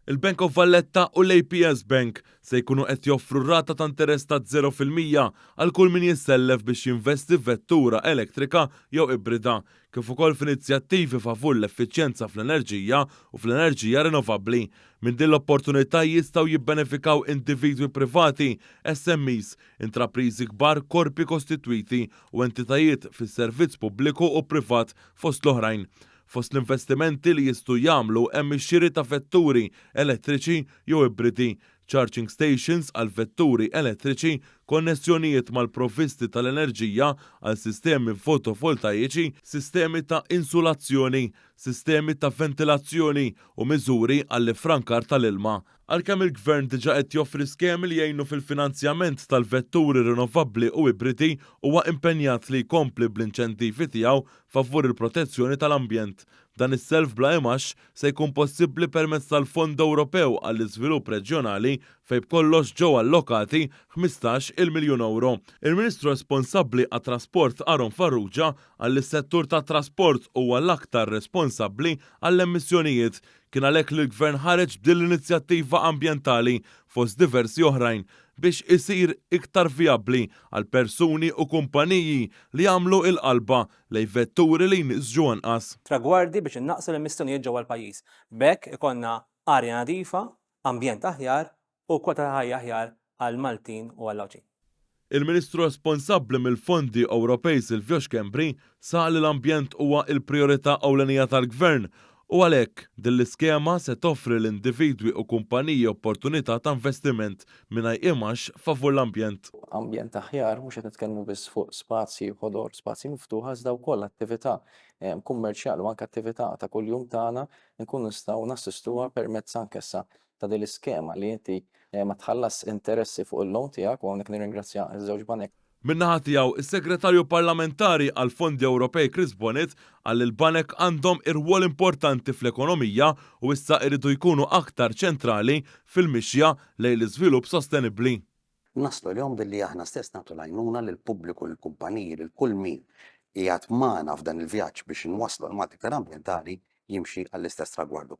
Il-Bank of Valletta u l-APS Bank se jkunu qed joffru rata ta' interess ta' 0% għal kull min jissellef biex jinvesti f'vettura elettrika jew ibrida, kif ukoll f'inizjattivi favur l-effiċjenza fl-enerġija u fl-enerġija rinnovabbli. Minn din l-opportunità jistgħu jibbenefikaw individwi privati, SMEs, intrapriżi kbar, korpi kostitwiti u entitajiet fis-servizz pubbliku u privat fost l-oħrajn. Fost l-investimenti li jistgħu jagħmlu hemm ix-xiri ta' vetturi elettriċi jew ibridi, charging stations għal vetturi elettriċi, konnessjonijiet mal-provvisti tal-enerġija għal sistemi fotovoltaiċi, sistemi ta' insulazzjoni, sistemi ta' ventilazzjoni u miżuri għall-ifrankar tal-ilma. Għalkemm il-Gvern diġà qed joffri skemi li jgħinu fil-finanzjament tal-vetturi rinnovabbli u ibridi huwa impenjat li jkompli bl-inċentivi tiegħu favur il-protezzjoni tal-ambjent. Dan is-self bla imax se jkun possibbli permezz tal-Fond Ewropew għall-Iżvilupp Reġjonali fejn b'kollox ġew allokati 15 miljun euro. Il-Ministru responsabbli għat-trasport Aron Farrugia għall settur tat-trasport huwa l-aktar responsabbli għall-emissjonijiet kien għalhekk li l-Gvern ħareġ b'din l-inizjattiva ambjentali fost diversi oħrajn biex isir iktar vijabbli għal persuni u kumpaniji li jagħmlu il-qalba lejn vetturi li jniżġu anqas. Tragwardi biex innaqsu l-emissjonijiet ġewwa l-pajjiż. B'hekk ikonna arja nadifa, ambjent aħjar u kwalità ħajja aħjar għal Maltin u għall Awċin. Il-Ministru responsabbli mill-fondi Ewropej Silvio Xkembri saq li l-ambjent huwa l-prijorità ewlenija tal-Gvern u għalhekk din l-iskema se toffri l-individwi u kumpaniji opportunità ta' investiment mingħajr imax favur l-ambjent. Ambjent aħjar mhux qed nitkellmu biss fuq spazji ħodor, spazji miftuħa iżda wkoll attività kummerċjali u anke attività ta' kuljum tagħna nkunu nistgħu nassistuha permezz anke issa ta' din l-iskema li inti ma tħallas interessi fuq il-loan tiegħek u hawnhekk nirringrazzja ż-żewġ banek. Min-naħa tiegħu is-Segretarju Parlamentari għal Fondi Ewropej Chris Bonnet qal il-banek għandhom irwol importanti fl-ekonomija u issa jridu jkunu aktar ċentrali fil-mixja lejn l-iżvilupp sostenibbli. Naslu l-jom billi aħna stess nagħtu l-għajnuna lill-pubbliku, lill-kumpaniji, lil kull min qiegħed magħna f'dan il-vjaġġ biex inwasslu l-matika ambjentali jimxi għall-istess tragwardu.